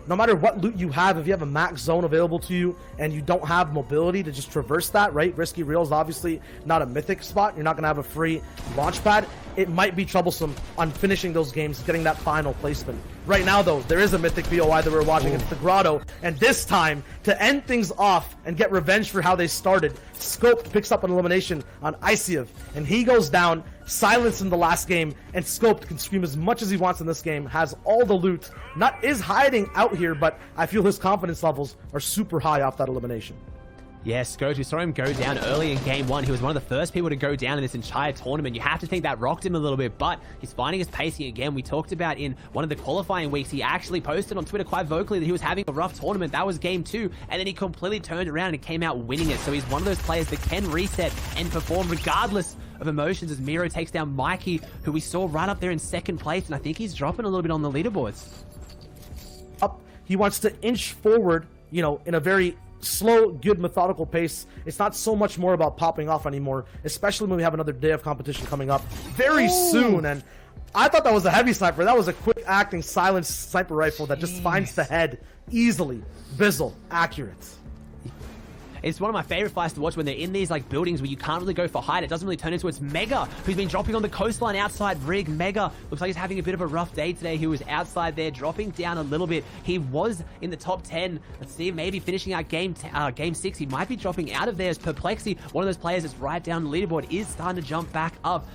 no matter what loot you have, if you have a max zone available to you and you don't have mobility to just traverse that, right? Risky Real is obviously not a mythic spot. You're not going to have a free launch pad. It might be troublesome on finishing those games, getting that final placement. Right now, though, there is a mythic BOI that we're watching. It's the Grotto. And this time, to end things off and get revenge for how they started, Scope picks up an elimination on Aussieantics, and he goes down, silenced in the last game, and Scope can scream as much as he wants in this game, has all the loot, is hiding out here, but I feel his confidence levels are super high off that elimination. Yeah, Scourge, we saw him go down early in game 1. He was one of the first people to go down in this entire tournament. You have to think that rocked him a little bit, but he's finding his pacing again. We talked about in one of the qualifying weeks, he actually posted on Twitter quite vocally that he was having a rough tournament. That was game 2, and then he completely turned around and came out winning it. So he's one of those players that can reset and perform regardless of emotions, as Miro takes down Mikey, who we saw right up there in 2nd place, and I think he's dropping a little bit on the leaderboards. He wants to inch forward, you know, in a very slow, good, methodical pace. It's not so much more about popping off anymore, especially when we have another day of competition coming up very soon. And I thought that was a heavy sniper. That was a quick acting silenced sniper rifle that just finds the head easily. Bizzle, accurate. It's one of my favorite fights to watch when they're in these like buildings where you can't really go for height. It doesn't really turn into its Mega, who's been dropping on the coastline outside Rig. Mega looks like he's having a bit of a rough day today. He was outside there, dropping down a little bit. He was in the top 10. Let's see, maybe finishing out game 6. He might be dropping out of there as Perplexity, one of those players that's right down the leaderboard, is starting to jump back up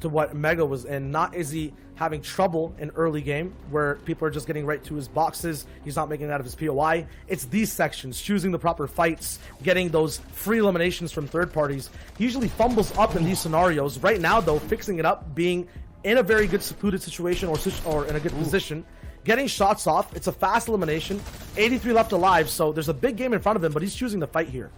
to what Mega was in. Not is he having trouble in early game where people are just getting right to his boxes, he's not making it out of his POI. It's these sections, choosing the proper fights, getting those free eliminations from third parties. He usually fumbles up in these scenarios. Right now though, fixing it up, being in a very good secluded situation or in a good position, getting shots off. It's a fast elimination, 83 left alive, so there's a big game in front of him, but he's choosing to fight here.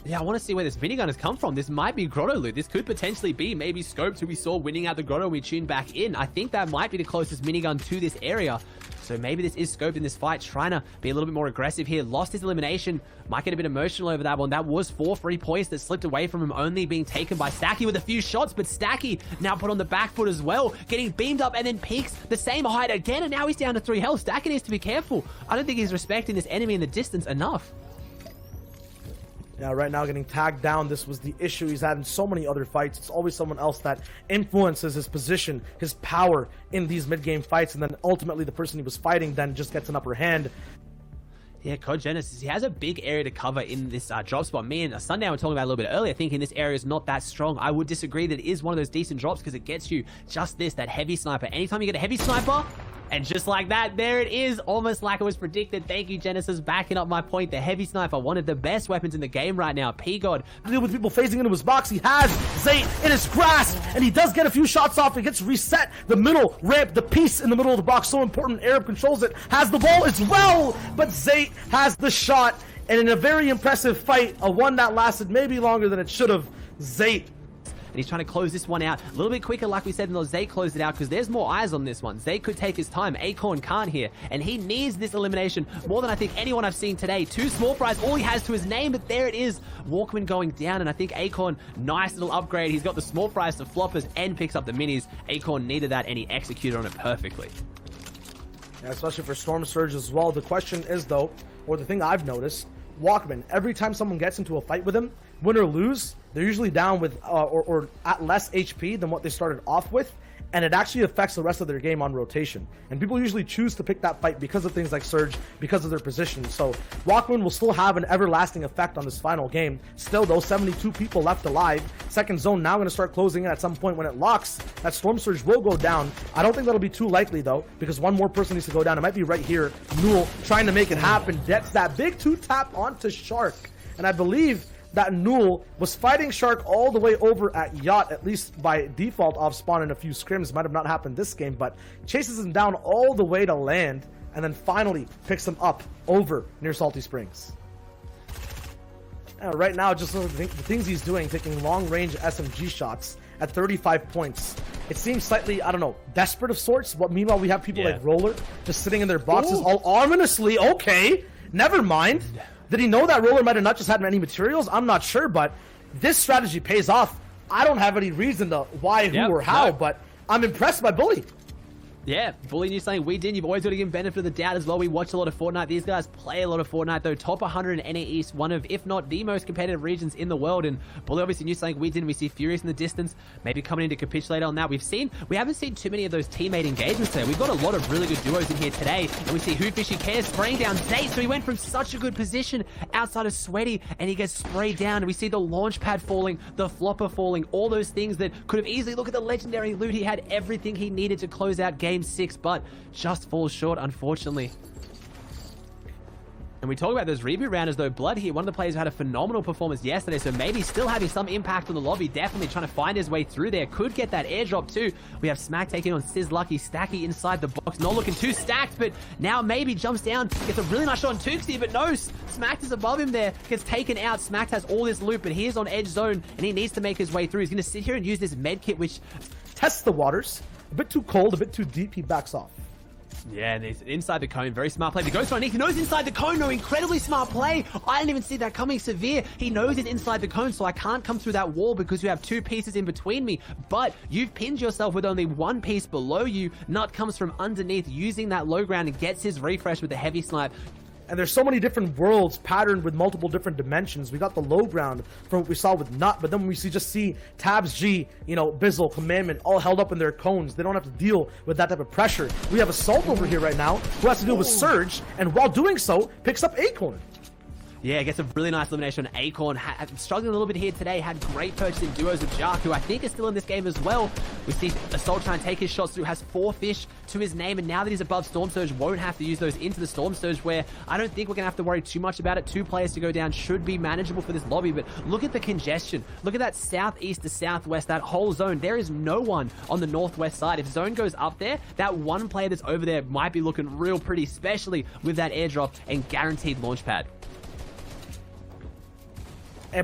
Yeah, I want to see where this minigun has come from. This might be Grotto loot. This could potentially be maybe Scopes, who we saw winning out the Grotto and we tuned back in. I think that might be the closest minigun to this area. So maybe this is Scope in this fight, trying to be a little bit more aggressive here. Lost his elimination. Might get a bit emotional over that one. That was 4 free points that slipped away from him, only being taken by Stacky with a few shots. But Stacky now put on the back foot as well, getting beamed up and then peaks the same height again. And now he's down to 3 health. Stacky needs to be careful. I don't think he's respecting this enemy in the distance enough. Yeah, right now getting tagged down. This was the issue he's had in so many other fights. It's always someone else that influences his position, his power in these mid-game fights, and then ultimately the person he was fighting then just gets an upper hand. Yeah, Code Genesis, he has a big area to cover in this drop spot. Me and Sundown were talking about a little bit earlier, thinking this area is not that strong. I would disagree that it is one of those decent drops because it gets you just this, that heavy sniper. Anytime you get a heavy sniper, and just like that, there it is, almost like it was predicted. Thank you, Genesis, backing up my point. The heavy sniper, one of the best weapons in the game right now. P-God. With people phasing into his box, he has Zate in his grasp, and he does get a few shots off. It gets reset. The middle ramp, the piece in the middle of the box, so important. Arab controls it, has the ball as well, but Zate has the shot, and in a very impressive fight, a one that lasted maybe longer than it should have, Zate. And he's trying to close this one out a little bit quicker, like we said, than Zay closed it out, because there's more eyes on this one. Zay could take his time. Acorn can't here, and he needs this elimination more than I think anyone I've seen today. 2 small fries, all he has to his name, but there it is. Walkman going down, and I think Acorn, nice little upgrade. He's got the small fries to floppers and picks up the minis. Acorn needed that, and he executed on it perfectly. Yeah, especially for Storm Surge as well. The question is, though, or the thing I've noticed, Walkman, every time someone gets into a fight with him, win or lose, they're usually down with or at less HP than what they started off with, and it actually affects the rest of their game on rotation. And people usually choose to pick that fight because of things like Surge, because of their position. So Walkman will still have an everlasting effect on this final game. Still though, 72 people left alive. Second zone now going to start closing in at some point when it locks. That Storm Surge will go down. I don't think that'll be too likely though, because one more person needs to go down. It might be right here. Newell trying to make it happen. Gets that big 2-tap onto Shark. And I believe that Newell was fighting Shark all the way over at Yacht, at least by default off spawn in a few scrims. Might have not happened this game, but chases him down all the way to land, and then finally picks him up over near Salty Springs. Right now, just look at the things he's doing, taking long-range SMG shots at 35 points. It seems slightly, I don't know, desperate of sorts, but meanwhile we have people like Roller just sitting in their boxes all ominously. Okay, never mind. Did he know that Roller might have not just had any materials? I'm not sure, but this strategy pays off. I don't have any reason to why, who, or how, but I'm impressed by Bully. Yeah, Bully News saying we did. You've always got to give benefit of the doubt as well. We watch a lot of Fortnite. These guys play a lot of Fortnite, though. Top 100 in NA East, one of, if not the most competitive regions in the world. And Bully obviously News saying we did. We see Furious in the distance, maybe coming in to capitulate on that. We haven't seen too many of those teammate engagements there. We've got a lot of really good duos in here today. And we see Who Fishy Cares spraying down Zay. So he went from such a good position outside of Sweaty, and he gets sprayed down. And we see the launch pad falling, the flopper falling, all those things that could have easily, look at the legendary loot. He had everything he needed to close out game 6, but just falls short, unfortunately. And we talk about those reboot rounders, though. Blood here, one of the players who had a phenomenal performance yesterday, so maybe still having some impact on the lobby. Definitely trying to find his way through there. Could get that airdrop too. We have Smack taking on Sizz Lucky. Stacky inside the box. Not looking too stacked, but now maybe jumps down. Gets a really nice shot on Tuxie, but no. Smack is above him there. Gets taken out. Smack has all this loot, but he is on edge zone, and he needs to make his way through. He's going to sit here and use this med kit, which tests the waters. A bit too cold, a bit too deep. He backs off. Yeah, and he's inside the cone. Very smart play. The Ghost Runner, he knows inside the cone. No, incredibly smart play. I didn't even see that coming. Severe. He knows it's inside the cone, so I can't come through that wall because you have 2 pieces in between me. But you've pinned yourself with only 1 piece below you. Nut comes from underneath, using that low ground, and gets his refresh with the heavy snipe. And there's so many different worlds patterned with multiple different dimensions. We got the low ground from what we saw with Nut, but then when we just see Tabs G, you know, Bizzle, Commandment, all held up in their cones. They don't have to deal with that type of pressure. We have Assault over here right now, who has to deal with Surge, and while doing so, picks up Acorn. Yeah, gets a really nice elimination on Acorn. Struggling a little bit here today. Had great purchasing duos with Jark, who I think is still in this game as well. We see Assault try and take his shots through. Has 4 fish to his name, and now that he's above Storm Surge, won't have to use those into the Storm Surge, where I don't think we're going to have to worry too much about it. 2 players to go down should be manageable for this lobby, but look at the congestion. Look at that southeast to southwest, that whole zone. There is no one on the northwest side. If zone goes up there, that one player that's over there might be looking real pretty, especially with that airdrop and guaranteed launch pad.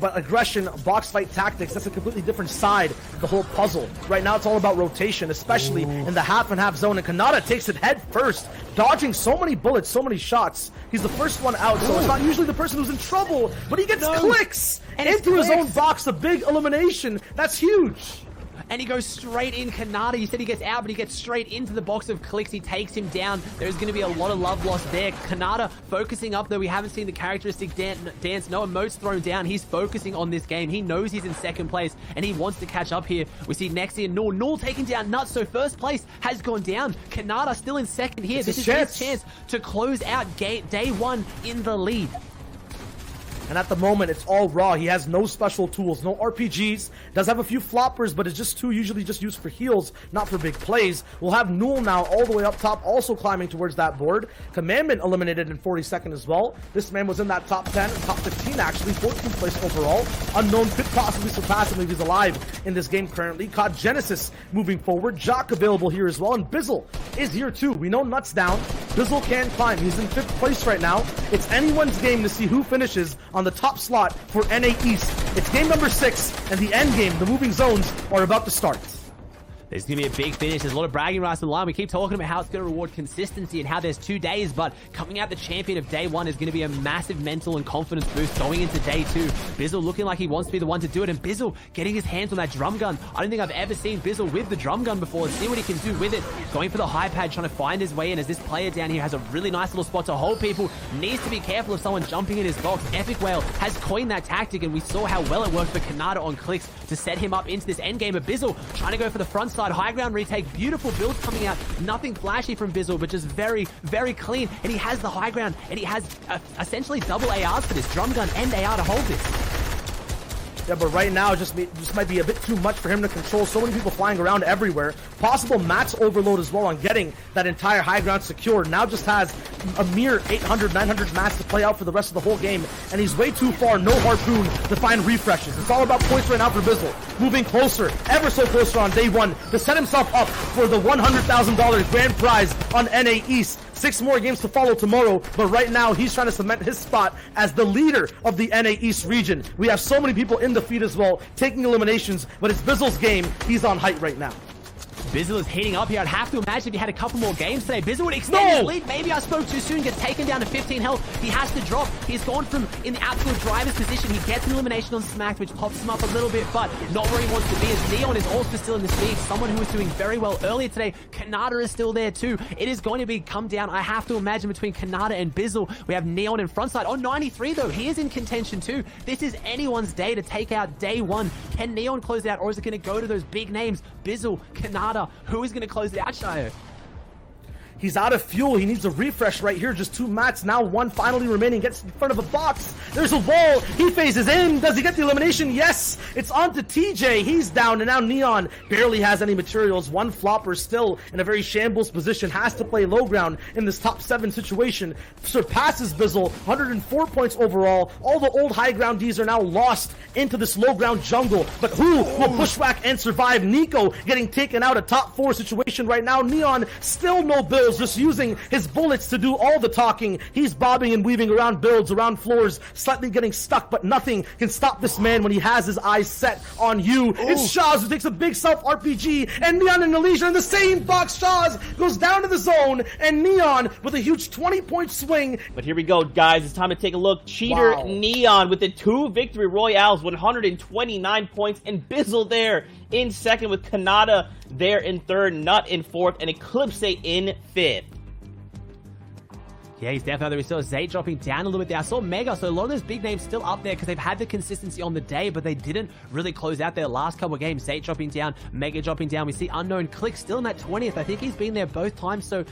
But aggression, box fight tactics, that's a completely different side of the whole puzzle. Right now, it's all about rotation, especially in the half and half zone. And Kanata takes it head first, dodging so many bullets, so many shots. He's the first one out, so it's not usually the person who's in trouble, but he gets clicks and into his own box. A big elimination. That's huge. And he goes straight in. Kanata, you said he gets out, but he gets straight into the box of clicks. He takes him down. There's going to be a lot of love lost there. Kanata focusing up, though. We haven't seen the characteristic dance. No emotes thrown down. He's focusing on this game. He knows he's in second place, and he wants to catch up here. We see Nexi and Null. Null taking down Nuts, so first place has gone down. Kanata still in second here. This is his chance to close out day 1 in the lead. And at the moment, it's all raw. He has no special tools, no RPGs. Does have a few floppers, but it's just usually just used for heals, not for big plays. We'll have Null now all the way up top, also climbing towards that board. Commandment eliminated in 42nd as well. This man was in that top 10, top 15 actually, 14th place overall. Unknown could possibly surpass him if he's alive in this game currently. Caught Genesis moving forward. Jock available here as well, and Bizzle is here too. We know Nuts down. Bizzle can climb. He's in 5th place right now. It's anyone's game to see who finishes on the top slot for NA East. It's game number 6, and the end game, the moving zones, are about to start. There's going to be a big finish. There's a lot of bragging rights on the line. We keep talking about how it's going to reward consistency and how there's 2 days, but coming out the champion of day 1 is going to be a massive mental and confidence boost going into day 2. Bizzle looking like he wants to be the one to do it, and Bizzle getting his hands on that drum gun. I don't think I've ever seen Bizzle with the drum gun before. Let's see what he can do with it. Going for the high pad, trying to find his way in, as this player down here has a really nice little spot to hold people. Needs to be careful of someone jumping in his box. Epic Whale has coined that tactic, and we saw how well it worked for Kanata on clicks to set him up into this endgame. But Bizzle trying to go for the front side, high ground retake, beautiful build coming out. Nothing flashy from Bizzle, but just very, very clean. And he has the high ground, and he has essentially double ARs for this, drum gun and AR to hold this. Yeah, but right now, just might be a bit too much for him to control. So many people flying around everywhere. Possible max overload as well on getting that entire high ground secured. Now just has a mere 800, 900 mats to play out for the rest of the whole game. And he's way too far, no harpoon to find refreshes. It's all about points right now for Bizzle. Moving closer, ever so closer on day 1 to set himself up for the $100,000 grand prize on NA East. 6 more games to follow tomorrow, but right now he's trying to cement his spot as the leader of the NA East region. We have so many people in the feed as well, taking eliminations, but it's Bizzle's game. He's on height right now. Bizzle is heating up here. I'd have to imagine if he had a couple more games today, Bizzle would extend his lead. Maybe I spoke too soon, gets taken down to 15 health. He has to drop. He's gone from in the absolute driver's position. He gets an elimination on Smack, which pops him up a little bit, but not where he wants to be, as Neon is also still in this lead. Someone who was doing very well earlier today. Kanata is still there too. It is going to be come down, I have to imagine, between Kanata and Bizzle. We have Neon in front side. On 93 though, he is in contention too. This is anyone's day to take out day one. Can Neon close it out, or is it going to go to those big names? Bizzle, Kanata, who is going to close it out, Shyo? He's out of fuel. He needs a refresh right here. Just 2 mats. Now 1 finally remaining. Gets in front of a box. There's a wall. He phases in. Does he get the elimination? Yes. It's on to TJ. He's down. And now Neon barely has any materials. 1 flopper still in a very shambles position. Has to play low ground in this top 7 situation. Surpasses Bizzle. 104 points overall. All the old high ground Ds are now lost into this low ground jungle. But who will pushback and survive? Nico getting taken out. A top 4 situation right now. Neon still no build. Just using his bullets to do all the talking. He's bobbing and weaving around builds, around floors, slightly getting stuck, but nothing can stop this man when he has his eyes set on you. It's Shaz who takes a big self RPG, and Neon and Elysia in the same box. Shaz goes down to the zone, and Neon with a huge 20-point swing. But here we go, guys. It's time to take a look. Cheater Neon with the 2 victory royales, 129 points, and Bizzle there in second with Kanata there in third, Nut in fourth, and Eclipse in fifth. Yeah, he's definitely. We saw Zay dropping down a little bit there. I saw Mega, so a lot of those big names still up there because they've had the consistency on the day, but they didn't really close out their last couple of games. Zay dropping down, Mega dropping down. We see Unknown Click still in that 20th. I think he's been there both times, so